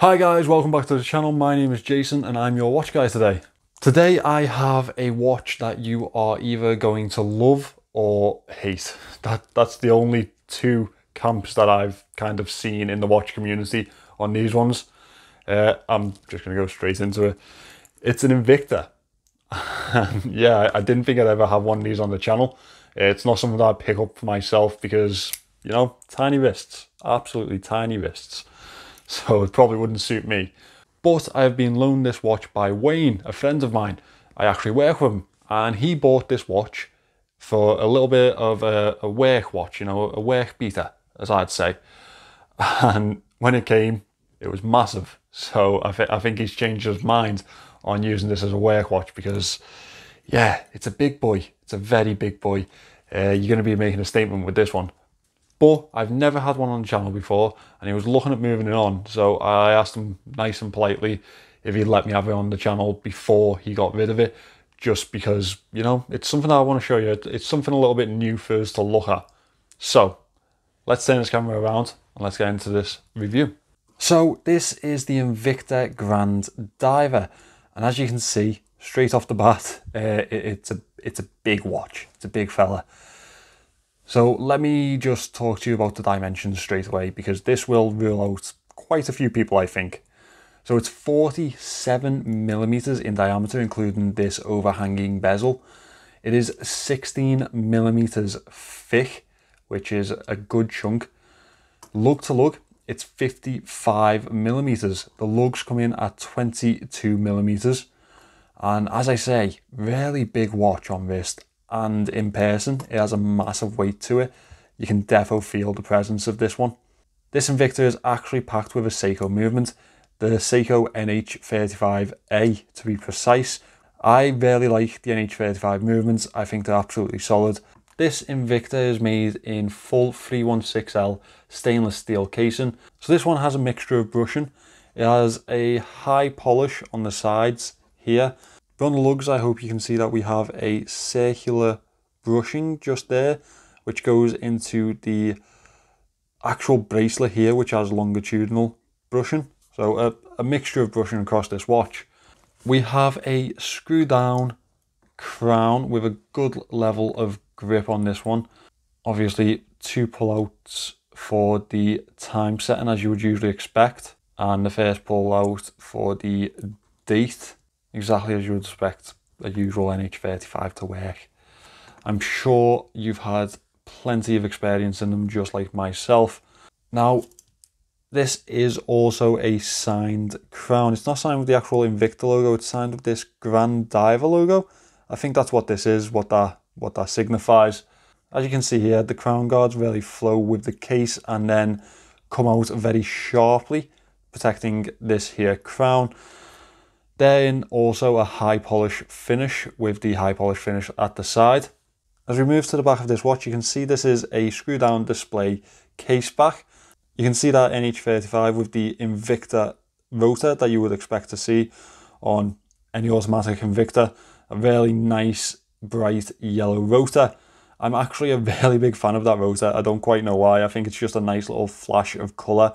Hi guys, welcome back to the channel. My name is Jason and I'm your watch guy today. Today I have a watch that you are either going to love or hate. That's the only two camps that I've kind of seen in the watch community on these ones. I'm just going to go straight into it. It's an Invicta. Yeah, I didn't think I'd ever have one of these on the channel. It's not something that I'd pick up for myself because, you know, tiny wrists, absolutely tiny wrists. So it probably wouldn't suit me. But I have been loaned this watch by Wayne, a friend of mine. I actually work with him, and he bought this watch for a little bit of a work watch, you know, a work beater, as I'd say. And when it came, it was massive. So I think he's changed his mind on using this as a work watch because, yeah, it's a big boy. It's a very big boy. You're going to be making a statement with this one. But I've never had one on the channel before, and he was looking at moving it on. So I asked him nice and politely if he'd let me have it on the channel before he got rid of it, just because, you know, it's something that I want to show you. It's something a little bit new for us to look at. So let's turn this camera around and let's get into this review. So this is the Invicta Grand Diver, and as you can see straight off the bat, it's a big watch. It's a big fella. So let me just talk to you about the dimensions straight away, because this will rule out quite a few people, I think. So it's 47 millimeters in diameter, including this overhanging bezel. It is 16 millimeters thick, which is a good chunk. Lug to lug, it's 55 millimeters. The lugs come in at 22 millimeters. And as I say, really big watch on wrist. And in person, it has a massive weight to it. You can definitely feel the presence of this one. This Invicta is actually packed with a Seiko movement, the Seiko NH35A to be precise. I really like the NH35 movements. I think they're absolutely solid. This Invicta is made in full 316L stainless steel casing. So this one has a mixture of brushing. It has a high polish on the sides here. But on the lugs, I hope you can see that we have a circular brushing just there, which goes into the actual bracelet here, which has longitudinal brushing. So a mixture of brushing across this watch. We have a screw down crown with a good level of grip on this one. Obviously, two pull-outs for the time setting, as you would usually expect, and the first pull-out for the date, exactly as you would expect a usual NH35 to work. I'm sure you've had plenty of experience in them, just like myself. Now, this is also a signed crown. It's not signed with the actual Invicta logo, it's signed with this Grand Diver logo. I think that's what this is, what that signifies. As you can see here, the crown guards really flow with the case and then come out very sharply, protecting this here crown. Then also a high polish finish with the high polish finish at the side. As we move to the back of this watch, you can see this is a screw down display case back. You can see that NH35 with the Invicta rotor that you would expect to see on any automatic Invicta. A really nice bright yellow rotor. I'm actually a really big fan of that rotor. I don't quite know why. I think it's just a nice little flash of colour.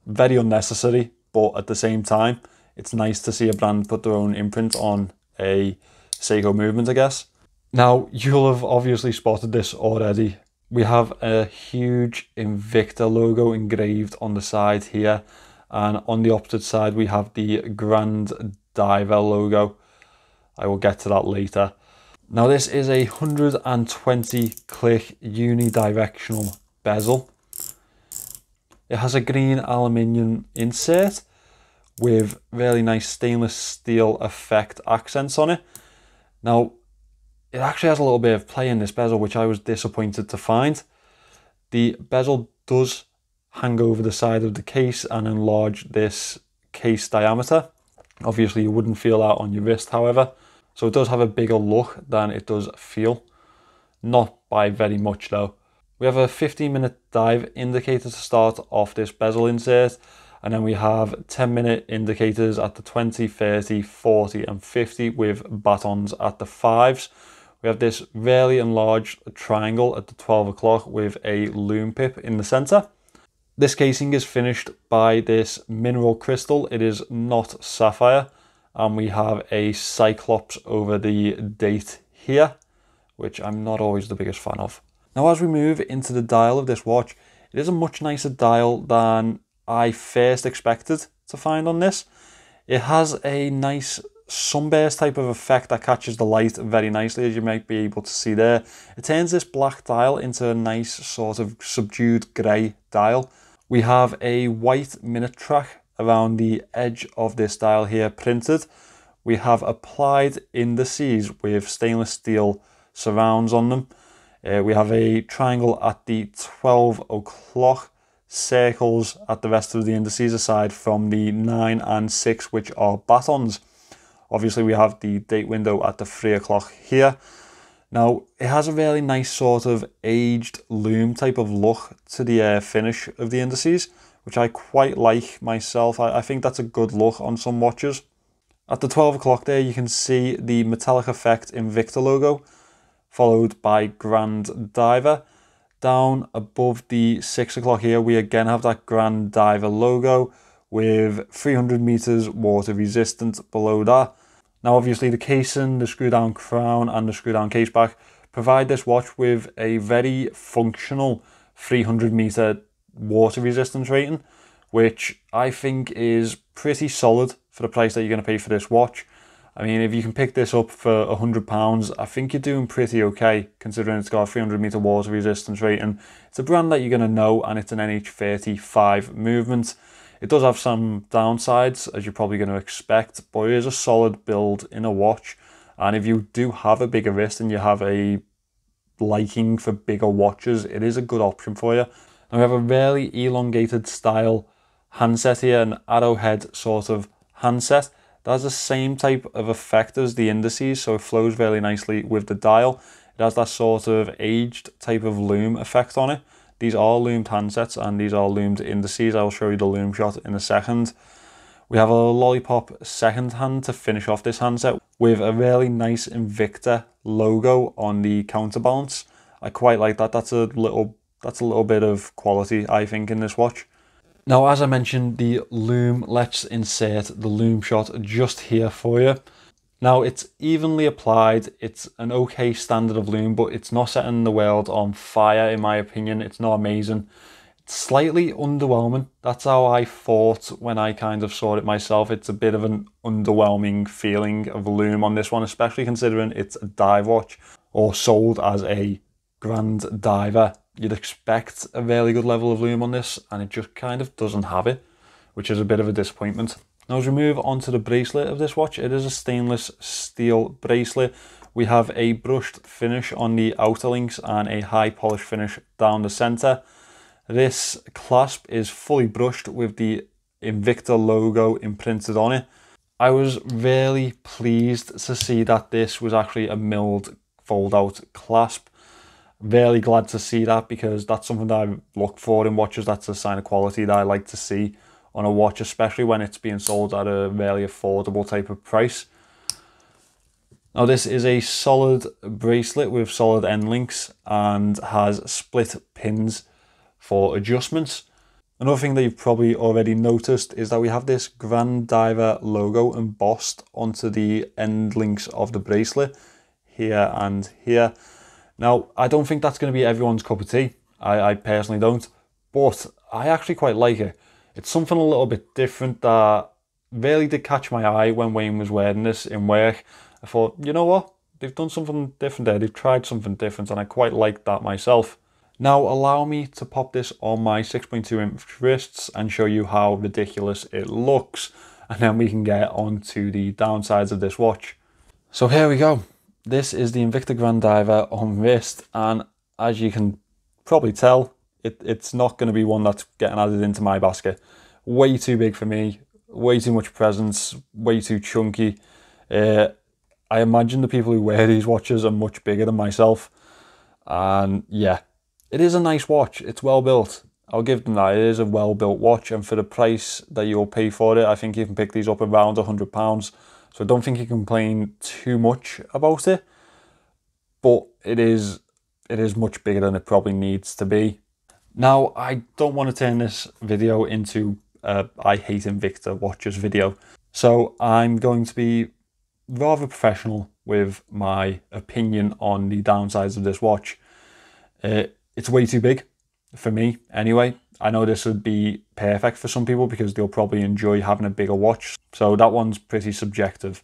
Very unnecessary, but at the same time, it's nice to see a brand put their own imprint on a Seiko movement, I guess. Now, you'll have obviously spotted this already. We have a huge Invicta logo engraved on the side here. And on the opposite side, we have the Grand Diver logo. I will get to that later. Now, this is a 120 click unidirectional bezel. It has a green aluminium insert with really nice stainless steel effect accents on it. Now, it actually has a little bit of play in this bezel, which I was disappointed to find. The bezel does hang over the side of the case and enlarge this case diameter. Obviously, you wouldn't feel that on your wrist, however. So it does have a bigger look than it does feel. Not by very much, though. We have a 15-minute dive indicator to start off this bezel insert. And then we have 10-minute indicators at the 20, 30, 40 and 50 with batons at the 5s. We have this really enlarged triangle at the 12 o'clock with a loom pip in the center. This casing is finished by this mineral crystal. It is not sapphire, and we have a cyclops over the date here, which I'm not always the biggest fan of. Now, as we move into the dial of this watch, it is a much nicer dial than I first expected to find on this. It has a nice sunburst type of effect that catches the light very nicely, as you might be able to see there. It turns this black dial into a nice sort of subdued grey dial. We have a white minute track around the edge of this dial here printed. We have applied indices with stainless steel surrounds on them. We have a triangle at the 12 o'clock, circles at the rest of the indices aside from the 9 and 6, which are batons. Obviously we have the date window at the 3 o'clock here. Now it has a really nice sort of aged loom type of look to the finish of the indices, which I quite like myself. I think that's a good look on some watches. At the 12 o'clock there you can see the metallic effect Invicta logo, followed by Grand Diver. Down above the 6 o'clock here, we again have that Grand Diver logo with 300 meters water resistant below that. Now obviously the casing, the screw down crown and the screw down case back provide this watch with a very functional 300 meter water resistance rating, which I think is pretty solid for the price that you're going to pay for this watch. I mean, if you can pick this up for £100, I think you're doing pretty okay, considering it's got a 300 meter water resistance rating. It's a brand that you're going to know, and it's an NH35 movement. It does have some downsides, as you're probably going to expect, but it is a solid build in a watch. And if you do have a bigger wrist and you have a liking for bigger watches, it is a good option for you. Now we have a really elongated style handset here, an arrowhead sort of handset. That has the same type of effect as the indices, so it flows really nicely with the dial. It has that sort of aged type of loom effect on it. These are loomed handsets and these are loomed indices. I'll show you the loom shot in a second. We have a lollipop second hand to finish off this handset with a really nice Invicta logo on the counterbalance. I quite like that. That's a little bit of quality, I think, in this watch. Now, as I mentioned, the loom, let's insert the loom shot just here for you. Now, it's evenly applied. It's an okay standard of loom, but it's not setting the world on fire, in my opinion. It's not amazing. It's slightly underwhelming. That's how I thought when I kind of saw it myself. It's a bit of an underwhelming feeling of loom on this one, especially considering it's a dive watch or sold as a Grand Diver. You'd expect a really good level of loom on this, and it just kind of doesn't have it, which is a bit of a disappointment. Now, as we move on to the bracelet of this watch, it is a stainless steel bracelet. We have a brushed finish on the outer links and a high polish finish down the center. This clasp is fully brushed with the Invicta logo imprinted on it. I was really pleased to see that this was actually a milled fold-out clasp. Really glad to see that, because that's something that I look for in watches. That's a sign of quality that I like to see on a watch, especially when it's being sold at a really affordable type of price. Now, this is a solid bracelet with solid end links and has split pins for adjustments. Another thing that you've probably already noticed is that we have this Grand Diver logo embossed onto the end links of the bracelet here and here. Now, I don't think that's going to be everyone's cup of tea. I personally don't, but I actually quite like it. It's something a little bit different that really did catch my eye when Wayne was wearing this in work. I thought, you know what? They've done something different there. They've tried something different, and I quite like that myself. Now, allow me to pop this on my 6.2 inch wrists and show you how ridiculous it looks, and then we can get on to the downsides of this watch. So here we go. This is the Invicta Grand Diver on wrist, and as you can probably tell, it's not going to be one that's getting added into my basket. Way too big for me, way too much presence, way too chunky. I imagine the people who wear these watches are much bigger than myself, and yeah, it is a nice watch. It's well built. I'll give them that. It is a well built watch, and for the price that you'll pay for it, I think you can pick these up around £100. So I don't think you can complain too much about it, but it is much bigger than it probably needs to be. Now, I don't want to turn this video into I hate Invicta watches video. So I'm going to be rather professional with my opinion on the downsides of this watch. It's way too big for me anyway. I know this would be perfect for some people because they'll probably enjoy having a bigger watch. So that one's pretty subjective.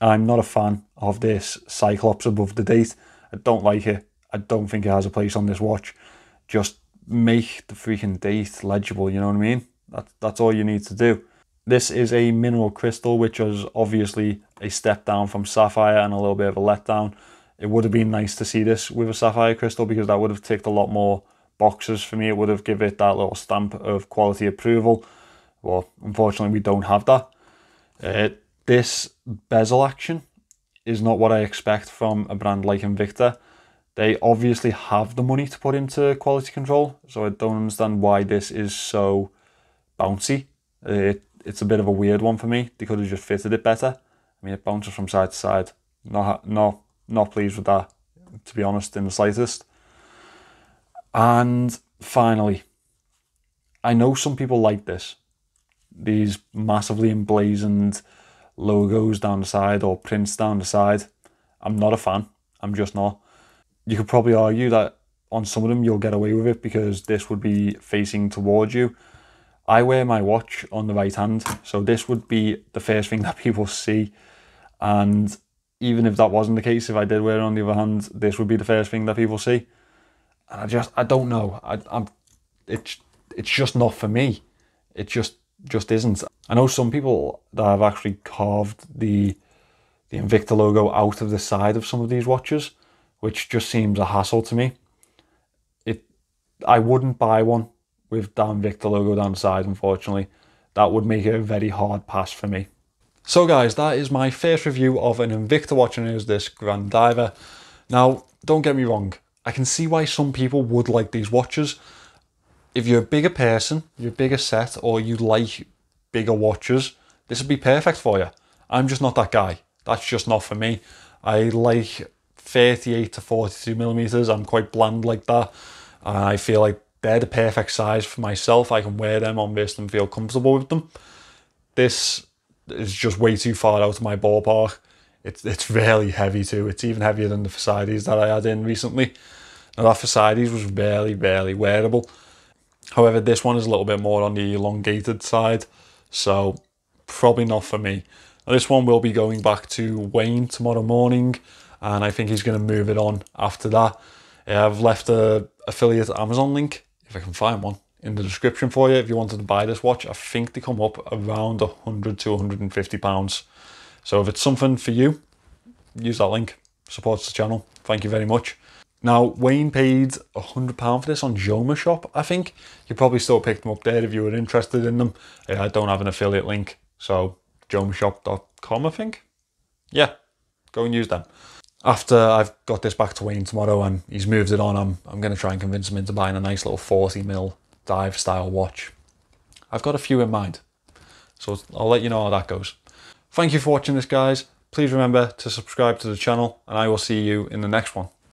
I'm not a fan of this Cyclops above the date. I don't like it. I don't think it has a place on this watch. Just make the freaking date legible, you know what I mean? That's all you need to do. This is a mineral crystal, which is obviously a step down from sapphire and a little bit of a letdown. It would have been nice to see this with a sapphire crystal because that would have ticked a lot more boxes for me. It would have given it that little stamp of quality approval. Well, unfortunately, we don't have that. This bezel action is not what I expect from a brand like Invicta. They obviously have the money to put into quality control, so I don't understand why this is so bouncy. It's a bit of a weird one for me. They could have just fitted it better. I mean, it bounces from side to side. Not pleased with that, to be honest, in the slightest. And finally, I know some people like this. These massively emblazoned logos down the side or prints down the side. I'm not a fan. I'm just not. You could probably argue that on some of them you'll get away with it because this would be facing towards you. I wear my watch on the right hand, so this would be the first thing that people see. And even if that wasn't the case, if I did wear it on the other hand, this would be the first thing that people see. And I don't know. It's just not for me. It just isn't. I know some people that have actually carved the Invicta logo out of the side of some of these watches, which just seems a hassle to me. I wouldn't buy one with that Invicta logo down the side, unfortunately. That would make it a very hard pass for me. So guys, that is my first review of an Invicta watch, and it is this Grand Diver. Now, don't get me wrong. I can see why some people would like these watches. If you're a bigger person, you're a bigger set, or you like bigger watches, this would be perfect for you. I'm just not that guy. That's just not for me. I like 38 to 42 millimeters. I'm quite bland like that. I feel like they're the perfect size for myself. I can wear them on wrist and feel comfortable with them. This is just way too far out of my ballpark. It's really heavy too. It's even heavier than the Versailles that I had in recently. Now that Versailles was barely wearable. However, this one is a little bit more on the elongated side, so probably not for me. Now, this one will be going back to Wayne tomorrow morning, and I think he's going to move it on after that. I've left a affiliate Amazon link, if I can find one, in the description for you if you wanted to buy this watch. I think they come up around 100 to 150 pounds. So if it's something for you, use that link. Supports the channel. Thank you very much. Now, Wayne paid £100 for this on Joma Shop, I think. You probably still pick them up there if you were interested in them. I don't have an affiliate link, so jomashop.com, I think. Yeah, go and use them. After I've got this back to Wayne tomorrow and he's moved it on, I'm going to try and convince him into buying a nice little 40mm dive style watch. I've got a few in mind, so I'll let you know how that goes. Thank you for watching this, guys. Please remember to subscribe to the channel, and I will see you in the next one.